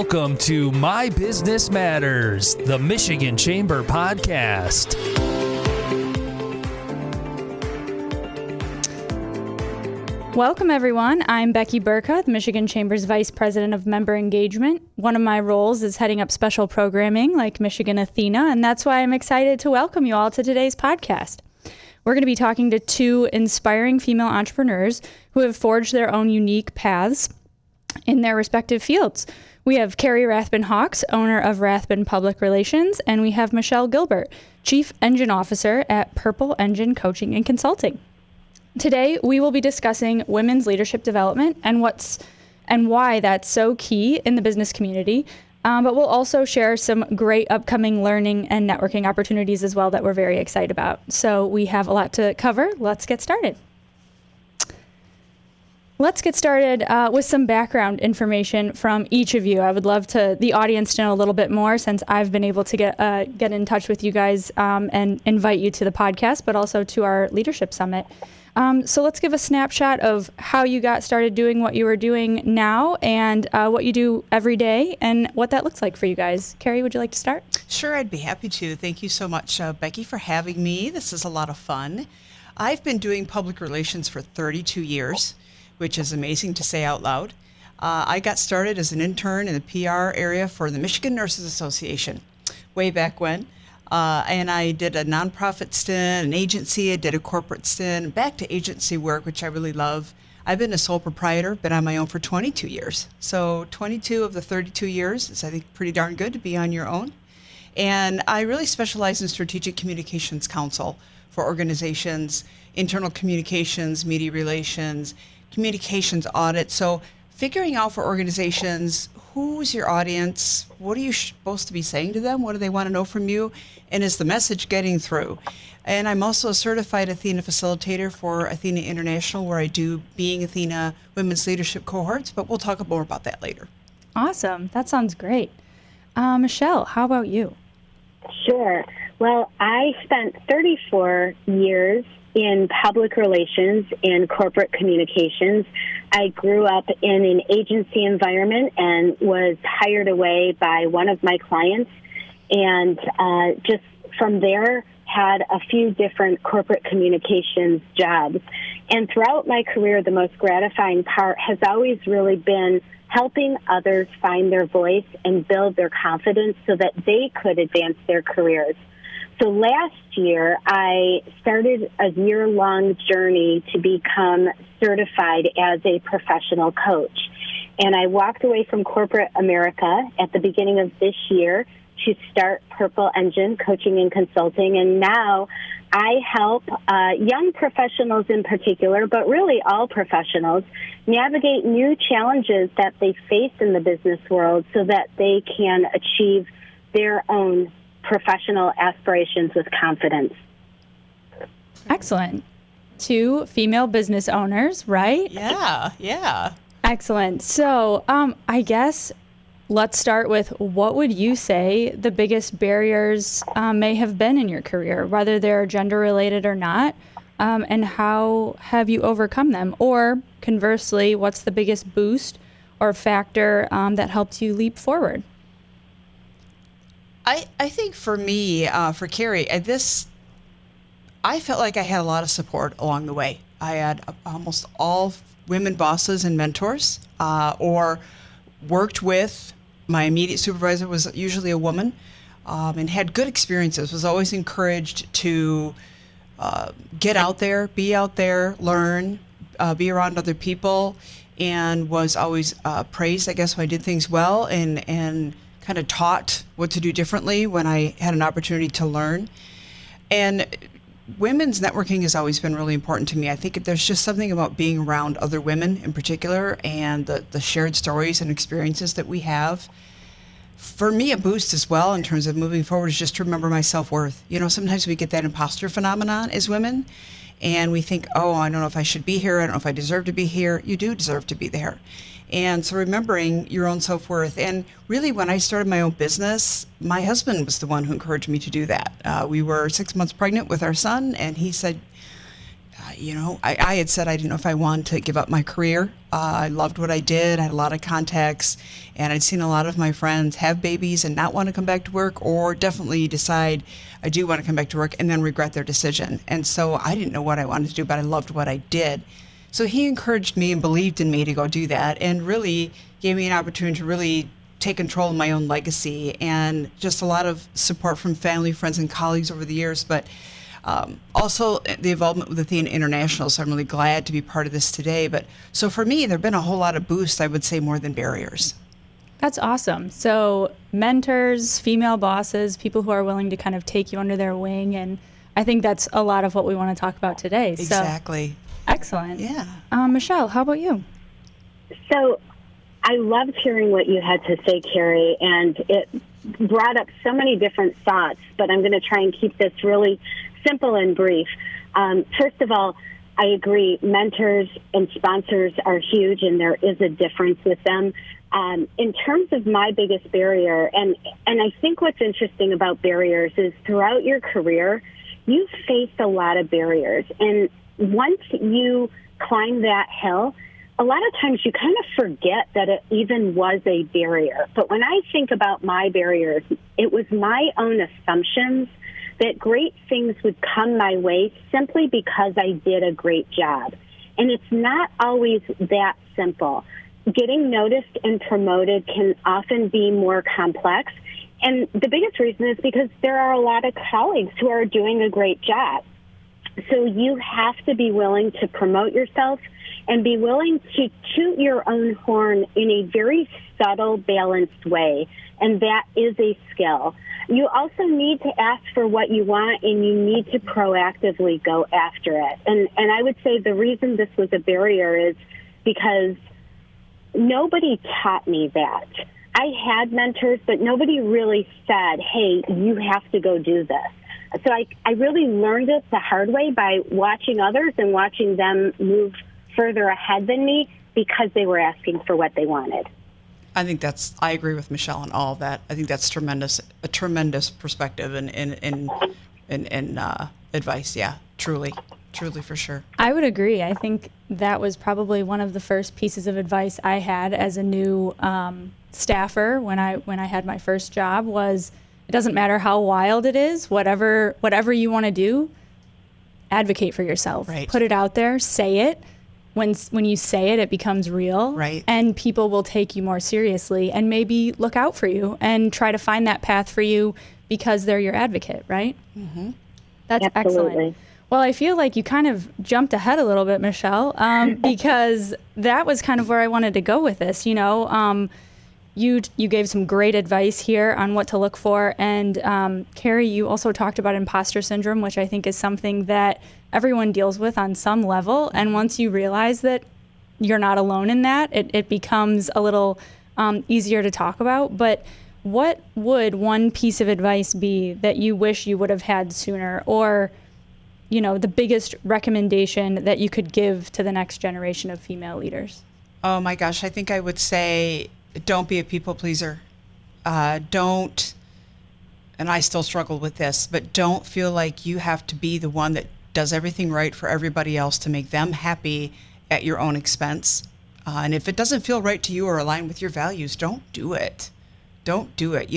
Welcome to My Business Matters, the Michigan Chamber podcast. Welcome, everyone. I'm Becky Burtka, the Michigan Chamber's Vice President of Member Engagement. One of my roles is heading up special programming like Michigan ATHENA, and that's why I'm excited to welcome you all to today's podcast. We're going to be talking to two inspiring female entrepreneurs who have forged their own unique paths in their respective fields. We have Carrie Rathbun Hawks, owner of Rathbun Public Relations, and we have Michelle Gilbert, Chief Engine Officer at Purple Engine Coaching and Consulting. Today, we will be discussing women's leadership development and why that's so key in the business community. But we'll also share some great upcoming learning and networking opportunities as well that we're very excited about. So we have a lot to cover. Let's get started. Let's get started with some background information from each of you. I would love the audience to know a little bit more since I've been able to get in touch with you guys and invite you to the podcast, but also to our leadership summit. So let's give a snapshot of how you got started doing what you are doing now and what you do every day and what that looks like for you guys. Carrie, would you like to start? Sure, I'd be happy to. Thank you so much, Becky, for having me. This is a lot of fun. I've been doing public relations for 32 years, which is amazing to say out loud. I got started as an intern in the PR area for the Michigan Nurses Association way back when. And I did a nonprofit stint, an agency, I did a corporate stint, back to agency work, which I really love. I've been a sole proprietor, been on my own for 22 years. So 22 of the 32 years is, I think, pretty darn good to be on your own. And I really specialize in strategic communications counsel for organizations, internal communications, media relations, communications audit. So figuring out for organizations, who's your audience? What are you supposed to be saying to them? What do they want to know from you? And is the message getting through? And I'm also a certified Athena facilitator for Athena International, where I do Being Athena Women's Leadership Cohorts, but we'll talk more about that later. Awesome. That sounds great. Michelle, how about you? Sure. Well, I spent 34 years in public relations and corporate communications. I grew up in an agency environment and was hired away by one of my clients, and just from there had a few different corporate communications jobs. And throughout my career, the most gratifying part has always really been helping others find their voice and build their confidence so that they could advance their careers. So last year, I started a year-long journey to become certified as a professional coach. And I walked away from corporate America at the beginning of this year to start Purple Engine Coaching and Consulting. And now I help young professionals in particular, but really all professionals, navigate new challenges that they face in the business world so that they can achieve their own professional aspirations with confidence. Excellent. Two female business owners, right? Yeah. Excellent. So I guess let's start with what would you say the biggest barriers may have been in your career, whether they're gender related or not, and how have you overcome them? Or conversely, what's the biggest boost or factor that helped you leap forward? I think for me, for Carrie, I felt like I had a lot of support along the way. I had almost all women bosses and mentors, or worked with. My immediate supervisor was usually a woman, and had good experiences, was always encouraged to get out there, learn, be around other people, and was always praised, I guess, when I did things well, and kind of taught what to do differently when I had an opportunity to learn. And women's networking has always been really important to me. I think there's just something about being around other women in particular and the shared stories and experiences that we have. For me, a boost as well in terms of moving forward is just to remember my self-worth. You know, sometimes we get that imposter phenomenon as women, and we think, oh, I don't know if I should be here. I don't know if I deserve to be here. You do deserve to be there. And so remembering your own self-worth. And really, when I started my own business, my husband was the one who encouraged me to do that. We were 6 months pregnant with our son, and he said, I had said I didn't know if I wanted to give up my career. I loved what I did. I had a lot of contacts, and I'd seen a lot of my friends have babies and not want to come back to work, or definitely decide I do want to come back to work and then regret their decision. And so I didn't know what I wanted to do, but I loved what I did. So he encouraged me and believed in me to go do that, and really gave me an opportunity to really take control of my own legacy, and just a lot of support from family, friends, and colleagues over the years. But also the involvement with Athena International, so I'm really glad to be part of this today. But so for me, there have been a whole lot of boosts, I would say, more than barriers. That's awesome. So mentors, female bosses, people who are willing to kind of take you under their wing, and I think that's a lot of what we want to talk about today. Exactly. So, excellent. Yeah. Michelle, how about you? So I loved hearing what you had to say, Carrie, and it brought up so many different thoughts, but I'm going to try and keep this really simple and brief. First of all, I agree, mentors and sponsors are huge, and there is a difference with them. In terms of my biggest barrier, and I think what's interesting about barriers is throughout your career, you face a lot of barriers. And once you climb that hill, a lot of times you kind of forget that it even was a barrier. But when I think about my barriers, it was my own assumptions that great things would come my way simply because I did a great job. And it's not always that simple. Getting noticed and promoted can often be more complex. And the biggest reason is because there are a lot of colleagues who are doing a great job. So you have to be willing to promote yourself and be willing to toot your own horn in a very subtle, balanced way. And that is a skill. You also need to ask for what you want, and you need to proactively go after it. And I would say the reason this was a barrier is because nobody taught me that. I had mentors, but nobody really said, hey, you have to go do this. So I really learned it the hard way by watching others and watching them move further ahead than me because they were asking for what they wanted. I agree with Michelle on all of that. I think that's a tremendous perspective and advice. Yeah, truly for sure. I would agree. I think that was probably one of the first pieces of advice I had as a new staffer when I had my first job was, it doesn't matter how wild it is, whatever you want to do, advocate for yourself. Right. Put it out there, say it. When you say it, it becomes real, right? And people will take you more seriously and maybe look out for you and try to find that path for you because they're your advocate, right? Mm-hmm. That's Absolutely. Excellent. Well, I feel like you kind of jumped ahead a little bit, Michelle, because that was kind of where I wanted to go with this. You gave some great advice here on what to look for, and Carrie, you also talked about imposter syndrome, which I think is something that everyone deals with on some level. And once you realize that you're not alone in that, it becomes a little easier to talk about. But what would one piece of advice be that you wish you would have had sooner, or the biggest recommendation that you could give to the next generation of female leaders? Oh my gosh, I think I would say, don't be a people pleaser. Don't, and I still struggle with this, but don't feel like you have to be the one that does everything right for everybody else to make them happy at your own expense. And if it doesn't feel right to you or align with your values, don't do it. Don't do it.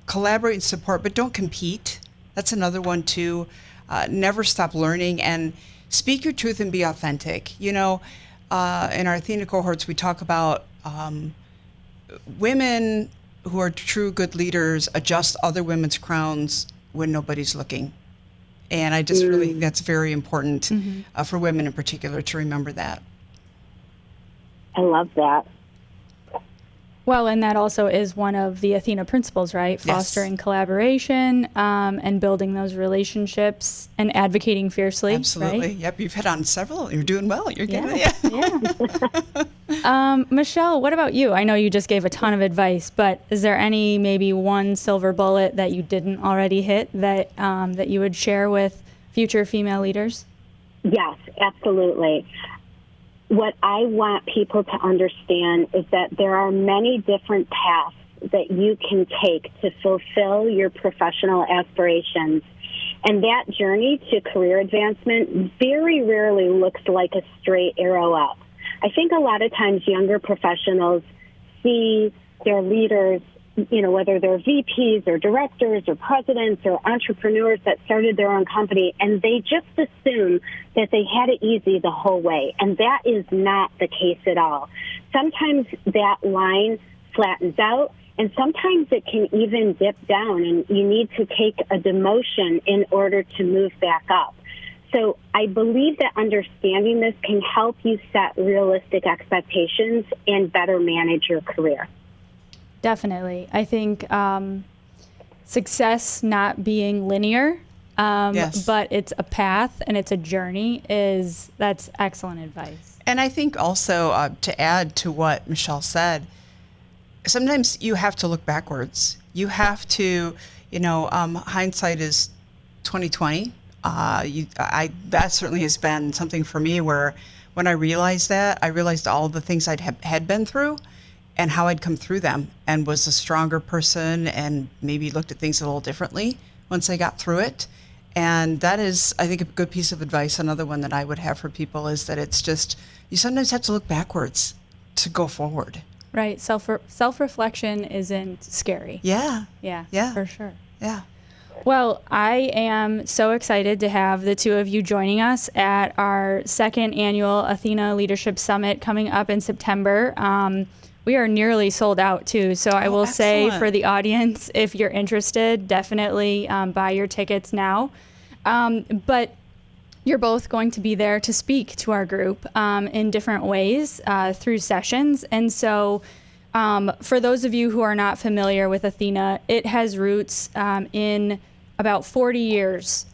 Collaborate and support, but don't compete. That's another one too. Never stop learning and speak your truth and be authentic. In our Athena cohorts, we talk about women who are true good leaders adjust other women's crowns when nobody's looking. And I just really think that's very important for women in particular to remember that. I love that. Well, and that also is one of the Athena principles, right? Fostering collaboration and building those relationships and advocating fiercely. Absolutely. Right? Yep. You've hit on several. You're doing well. You're getting Yeah. Michelle, what about you? I know you just gave a ton of advice, but is there maybe one silver bullet that you didn't already hit that that you would share with future female leaders? Yes, absolutely. What I want people to understand is that there are many different paths that you can take to fulfill your professional aspirations. And that journey to career advancement very rarely looks like a straight arrow up. I think a lot of times younger professionals see their leaders, whether they're VPs or directors or presidents or entrepreneurs that started their own company, and they just assume that they had it easy the whole way. And that is not the case at all. Sometimes that line flattens out, and sometimes it can even dip down, and you need to take a demotion in order to move back up. So I believe that understanding this can help you set realistic expectations and better manage your career. Definitely. I think success not being linear, Yes. but it's a path and it's a journey that's excellent advice. And I think also to add to what Michelle said, sometimes you have to look backwards. You have to, hindsight is 20/20. That certainly has been something for me where when I realized that, I realized all the things had been through and how I'd come through them and was a stronger person and maybe looked at things a little differently once I got through it. And that is, I think, a good piece of advice. Another one that I would have for people is that it's just, you sometimes have to look backwards to go forward. Right. Self-reflection isn't scary. Yeah. Yeah, for sure. Yeah. Well, I am so excited to have the two of you joining us at our second annual Athena Leadership Summit coming up in September. We are nearly sold out too, so I will say excellent. for the audience, if you're interested, definitely buy your tickets now. But you're both going to be there to speak to our group in different ways through sessions. And so for those of you who are not familiar with Athena, it has roots in about 40 years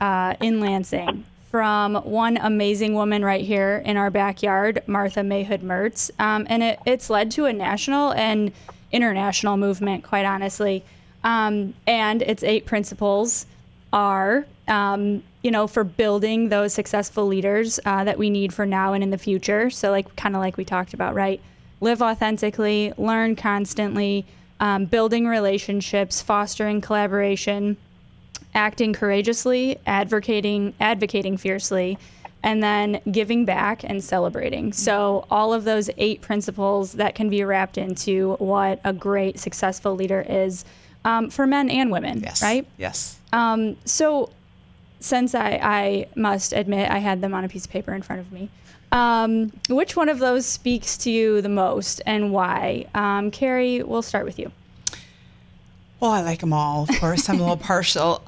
in Lansing, from one amazing woman right here in our backyard, Martha Mayhood Mertz. And it's led to a national and international movement, quite honestly. And its 8 principles are, for building those successful leaders that we need for now and in the future. So kind of like we talked about, right? Live authentically, learn constantly, building relationships, fostering collaboration, acting courageously, advocating fiercely, and then giving back and celebrating. So all of those 8 principles that can be wrapped into what a great, successful leader is for men and women, Yes. right? Yes. So since I must admit I had them on a piece of paper in front of me, which one of those speaks to you the most and why? Carrie, we'll start with you. Well, I like them all, of course. I'm a little partial.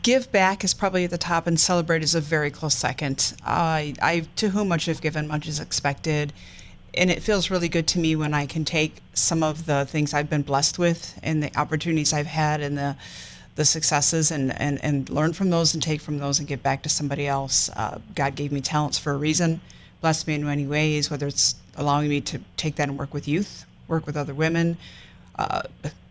Give back is probably at the top, and celebrate is a very close second. To whom much is given, much is expected. And it feels really good to me when I can take some of the things I've been blessed with and the opportunities I've had and the successes and learn from those and take from those and give back to somebody else. God gave me talents for a reason, blessed me in many ways, whether it's allowing me to take that and work with youth, work with other women,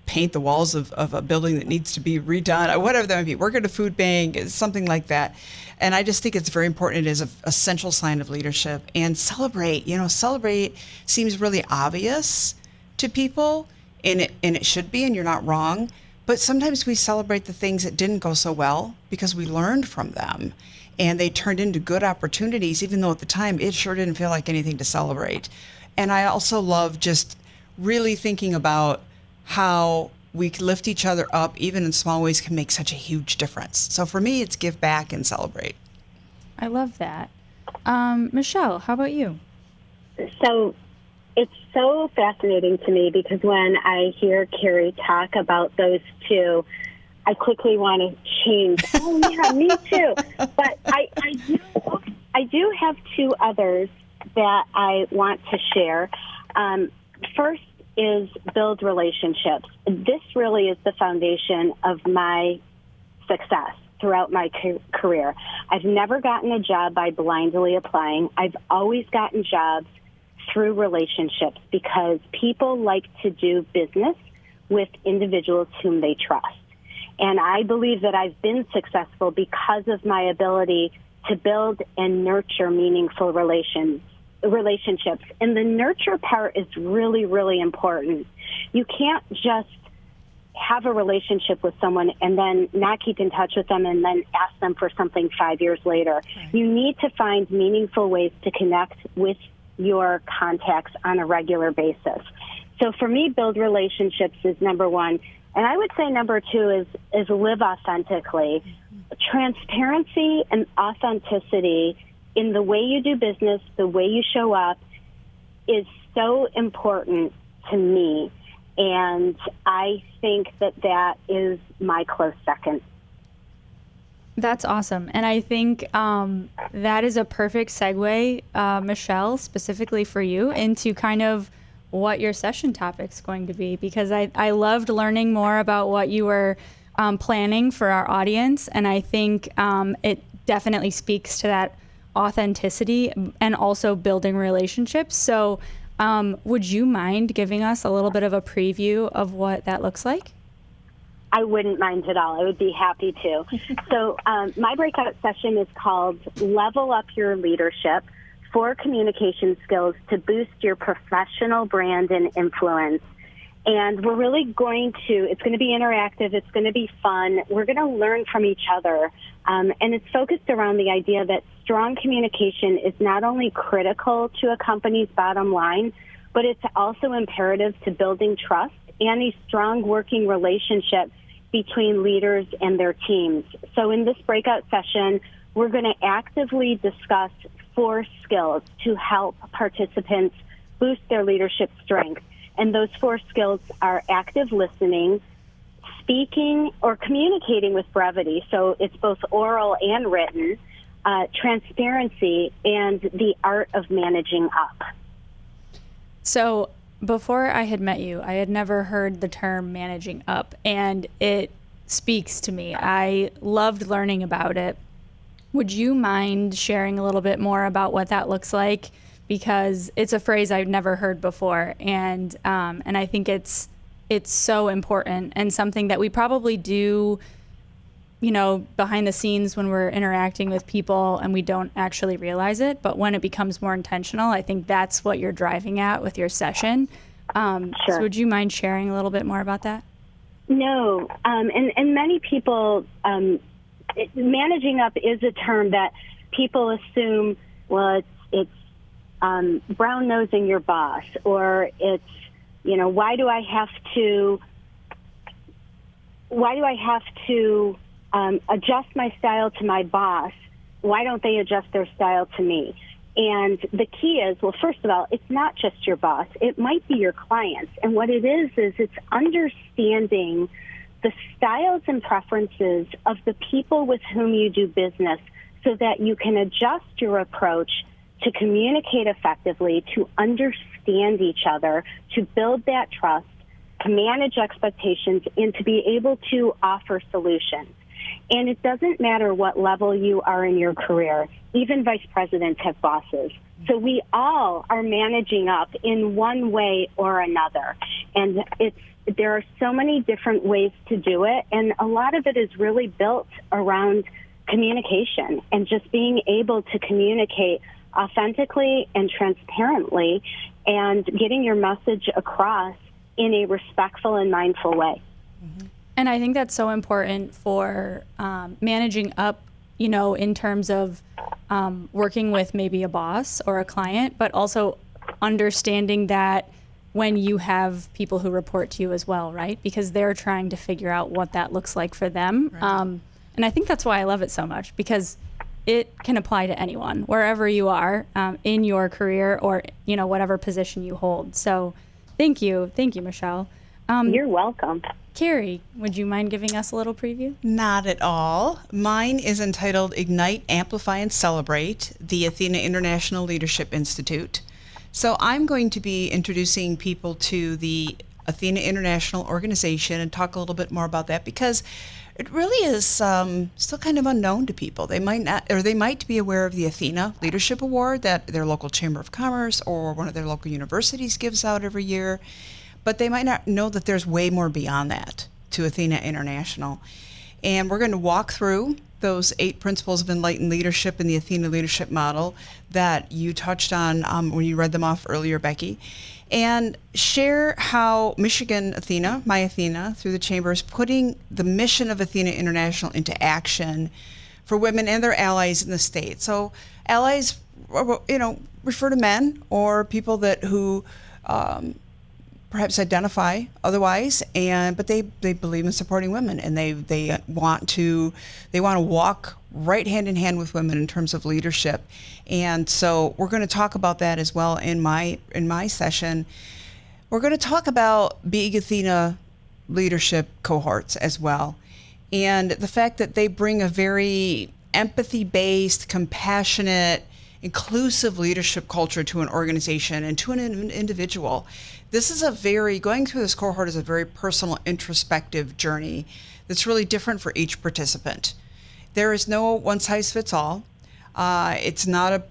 paint the walls of a building that needs to be redone, whatever that might be, work at a food bank, something like that. And I just think it's very important. It is an essential sign of leadership. And celebrate, celebrate seems really obvious to people, and it should be, and you're not wrong. But sometimes we celebrate the things that didn't go so well because we learned from them and they turned into good opportunities, even though at the time it sure didn't feel like anything to celebrate. And I also love just really thinking about how we can lift each other up, even in small ways, can make such a huge difference. So for me, it's give back and celebrate. I love that. Michelle, how about you? So it's so fascinating to me because when I hear Carrie talk about those 2, I quickly want to change. Oh, yeah, me too. But I do have 2 others that I want to share. First is build relationships. This really is the foundation of my success throughout my career. I've never gotten a job by blindly applying. I've always gotten jobs through relationships because people like to do business with individuals whom they trust. And I believe that I've been successful because of my ability to build and nurture meaningful relationships. And the nurture part is really, really important. You can't just have a relationship with someone and then not keep in touch with them and then ask them for something 5 years later. Right. You need to find meaningful ways to connect with your contacts on a regular basis. So for me, build relationships is number one. And I would say number two is live authentically. Transparency and authenticity in the way you do business, the way you show up, is so important to me. And I think that is my close second. That's awesome. And I think that is a perfect segue, Michelle, specifically for you, into kind of what your session topic's going to be, because I loved learning more about what you were planning for our audience. And I think it definitely speaks to that authenticity and also building relationships. So would you mind giving us a little bit of a preview of what that looks like? I wouldn't mind at all. I would be happy to. So my breakout session is called Level Up Your Leadership: 4 Communication Skills to Boost Your Professional Brand and Influence. And we're really it's going to be interactive. It's going to be fun. We're going to learn from each other. And it's focused around the idea that strong communication is not only critical to a company's bottom line, but it's also imperative to building trust and a strong working relationship between leaders and their teams. So in this breakout session, we're going to actively discuss 4 skills to help participants boost their leadership strength. And those 4 skills are active listening, speaking or communicating with brevity, so it's both oral and written, transparency, and the art of managing up. So before I had met you, I had never heard the term managing up, and it speaks to me. I loved learning about it. Would you mind sharing a little bit more about what that looks like? Because it's a phrase I've never heard before, and I think it's so important and something that we probably do, behind the scenes when we're interacting with people and we don't actually realize it. But when it becomes more intentional, I think that's what you're driving at with your session. Sure. So would you mind sharing a little bit more about that? No, and many people, managing up is a term that people assume, well, it's brown-nosing your boss, or it's, why do I have to adjust my style to my boss? Why don't they adjust their style to me? And the key is, well, first of all, it's not just your boss. It might be your clients. And what it is it's understanding the styles and preferences of the people with whom you do business so that you can adjust your approach to communicate effectively, to understand each other, to build that trust, to manage expectations, and to be able to offer solutions. And it doesn't matter what level you are in your career. Even vice presidents have bosses. So we all are managing up in one way or another. And there are so many different ways to do it. And a lot of it is really built around communication and just being able to communicate authentically and transparently and getting your message across in a respectful and mindful way. Mm-hmm. And I think that's so important for managing up, in terms of working with maybe a boss or a client, but also understanding that when you have people who report to you as well, right? Because they're trying to figure out what that looks like for them. Right. And I think that's why I love it so much, because it can apply to anyone, wherever you are in your career or, whatever position you hold. So thank you, Michelle. You're welcome. Carrie, would you mind giving us a little preview? Not at all. Mine is entitled Ignite, Amplify, and Celebrate, the Athena International Leadership Institute. So I'm going to be introducing people to the Athena International organization and talk a little bit more about that, because it really is still kind of unknown to people. They might not, or they might be aware of the Athena Leadership Award that their local Chamber of Commerce or one of their local universities gives out every year, but they might not know that there's way more beyond that to Athena International. And we're going to walk through those 8 principles of enlightened leadership in the Athena leadership model that you touched on when you read them off earlier, Becky, and share how Michigan ATHENA, my Athena, through the Chamber, is putting the mission of Athena International into action for women and their allies in the state. So allies, refer to men or people who perhaps identify otherwise, but they believe in supporting women, and they want to walk right hand in hand with women in terms of leadership. And so we're going to talk about that as well in my session. We're going to talk about Big Athena leadership cohorts as well, and the fact that they bring a very empathy-based, compassionate, inclusive leadership culture to an organization and to an individual. Going through this cohort is a very personal, introspective journey that's really different for each participant. There is no one size fits all. It's not a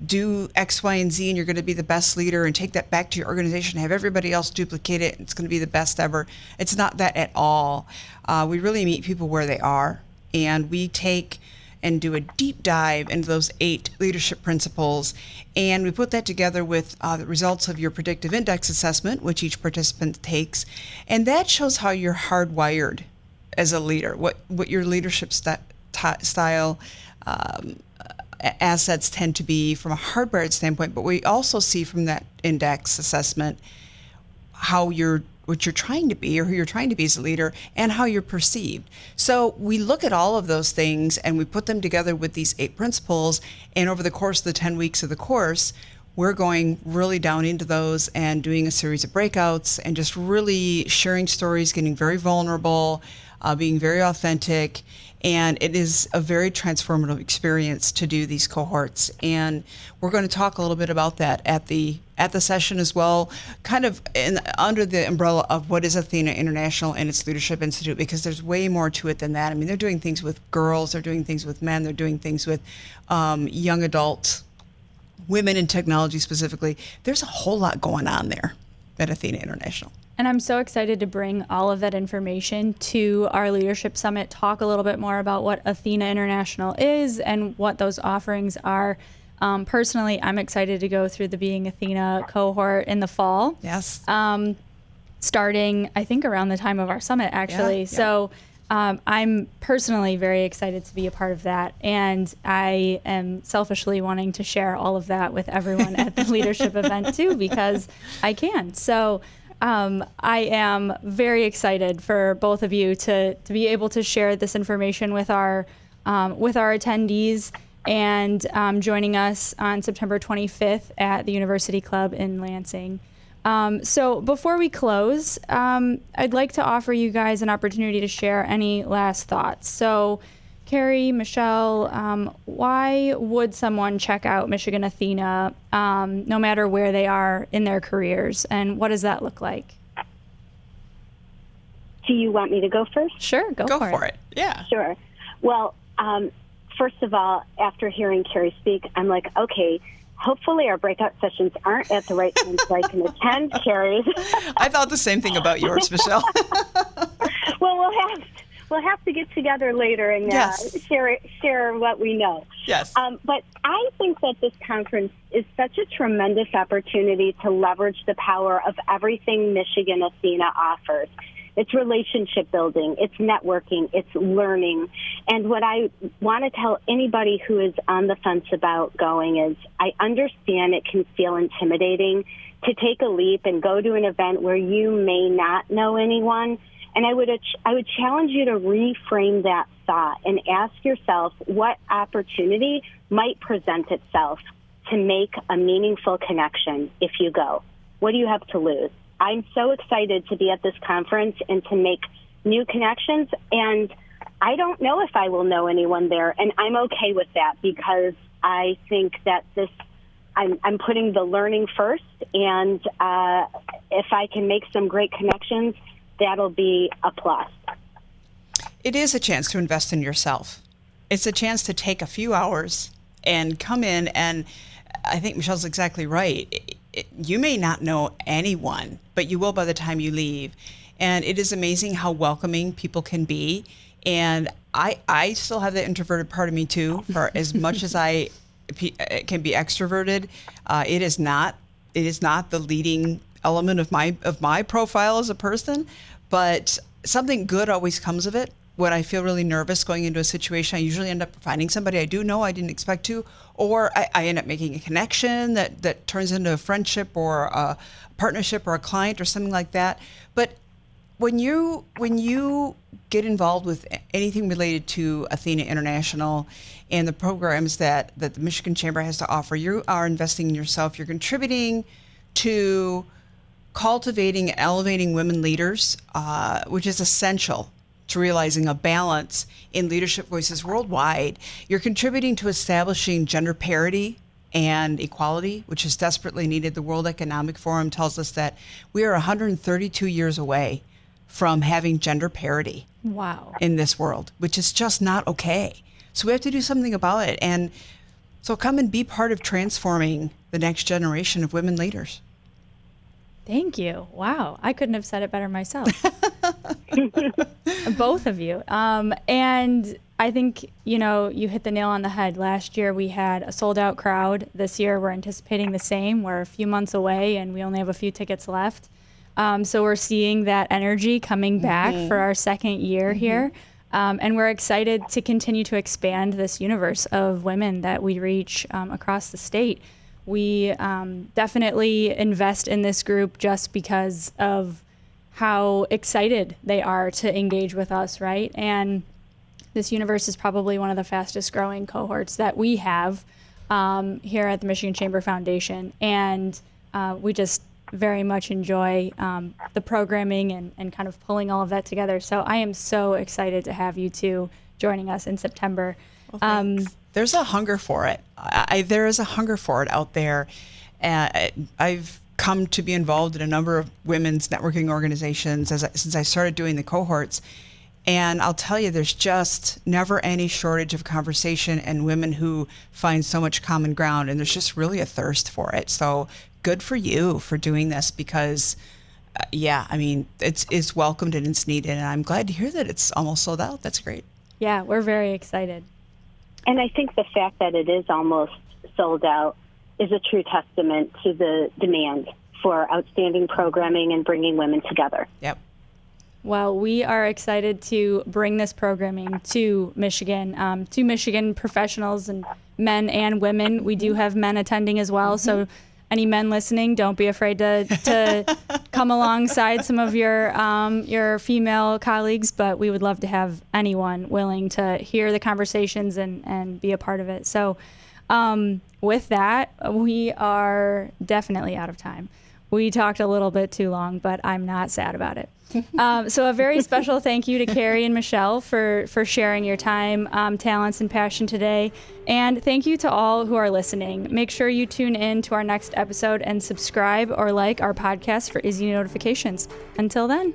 do X, Y, and Z and you're going to be the best leader and take that back to your organization, have everybody else duplicate it, and it's going to be the best ever. It's not that at all. We really meet people where they are, and we take and do a deep dive into those 8 leadership principles. And we put that together with the results of your predictive index assessment, which each participant takes. And that shows how you're hardwired as a leader, what your leadership style assets tend to be from a hardwired standpoint. But we also see from that index assessment what you're trying to be or who you're trying to be as a leader and how you're perceived. So we look at all of those things and we put them together with these 8 principles. And over the course of the 10 weeks of the course, we're going really down into those and doing a series of breakouts and just really sharing stories, getting very vulnerable, being very authentic. And it is a very transformative experience to do these cohorts. And we're going to talk a little bit about that at the session as well, kind of under the umbrella of what is Athena International and its Leadership Institute, because there's way more to it than that. I mean, they're doing things with girls, they're doing things with men, they're doing things with young adults, women in technology specifically. There's a whole lot going on there at Athena International. And I'm so excited to bring all of that information to our Leadership Summit, talk a little bit more about what Athena International is and what those offerings are. Personally, I'm excited to go through the Being Athena cohort in the fall. Yes. Starting, I think, around the time of our summit, actually. Yeah. So I'm personally very excited to be a part of that. And I am selfishly wanting to share all of that with everyone at the leadership event, too, because I can. So I am very excited for both of you to be able to share this information with our attendees and joining us on September 25th at the University Club in Lansing. So before we close, I'd like to offer you guys an opportunity to share any last thoughts. So Carrie, Michelle, why would someone check out Michigan ATHENA no matter where they are in their careers, and what does that look like? Do you want me to go first? Sure, go for it. Yeah. Sure. Well, first of all, after hearing Carrie speak, I'm like, okay, hopefully our breakout sessions aren't at the right time so I can attend Carrie's. I thought the same thing about yours, Michelle. Well, we'll have to get together later and share what we know. Yes. But I think that this conference is such a tremendous opportunity to leverage the power of everything Michigan ATHENA offers. It's relationship building, it's networking, it's learning. And what I want to tell anybody who is on the fence about going is I understand it can feel intimidating to take a leap and go to an event where you may not know anyone. And I would challenge you to reframe that thought and ask yourself what opportunity might present itself to make a meaningful connection if you go. What do you have to lose? I'm so excited to be at this conference and to make new connections. And I don't know if I will know anyone there, and I'm okay with that because I think that I'm putting the learning first, and if I can make some great connections, that'll be a plus. It is a chance to invest in yourself. It's a chance to take a few hours and come in, and I think Michelle's exactly right. You may not know anyone, but you will by the time you leave. And it is amazing how welcoming people can be. And I still have that introverted part of me too. For as much as I can be extroverted, it is not the leading element of my profile as a person. But something good always comes of it. When I feel really nervous going into a situation, I usually end up finding somebody I do know I didn't expect to, or I end up making a connection that turns into a friendship or a partnership or a client or something like that. But when you get involved with anything related to Athena International and the programs that the Michigan Chamber has to offer, you are investing in yourself. You're contributing to cultivating and elevating women leaders, which is essential to realizing a balance in leadership voices worldwide. You're contributing to establishing gender parity and equality, which is desperately needed. The World Economic Forum tells us that we are 132 years away from having gender parity. Wow. In this world, which is just not okay. So we have to do something about it. And so come and be part of transforming the next generation of women leaders. Thank you. Wow. I couldn't have said it better myself. Both of you. And I think, you hit the nail on the head. Last year we had a sold out crowd. This year we're anticipating the same. We're a few months away and we only have a few tickets left. So we're seeing that energy coming back for our second year here. And we're excited to continue to expand this universe of women that we reach across the state. We definitely invest in this group just because of how excited they are to engage with us, right? And this universe is probably one of the fastest growing cohorts that we have here at the Michigan Chamber Foundation. And we just very much enjoy the programming and kind of pulling all of that together. So I am so excited to have you two joining us in September. Well, there's a hunger for it. There is a hunger for it out there. I've come to be involved in a number of women's networking organizations since I started doing the cohorts. And I'll tell you, there's just never any shortage of conversation and women who find so much common ground. And there's just really a thirst for it. So good for you for doing this because, it's welcomed and it's needed. And I'm glad to hear that it's almost sold out. That's great. Yeah, we're very excited. And I think the fact that it is almost sold out is a true testament to the demand for outstanding programming and bringing women together. Yep. Well, we are excited to bring this programming to Michigan professionals and men and women. We do have men attending as well, so any men listening, don't be afraid to come alongside some of your female colleagues, but we would love to have anyone willing to hear the conversations and be a part of it. So with that, we are definitely out of time. We talked a little bit too long, but I'm not sad about it. So a very special thank you to Carrie and Michelle for sharing your time, talents, and passion today. And thank you to all who are listening. Make sure you tune in to our next episode and subscribe or like our podcast for easy notifications. Until then.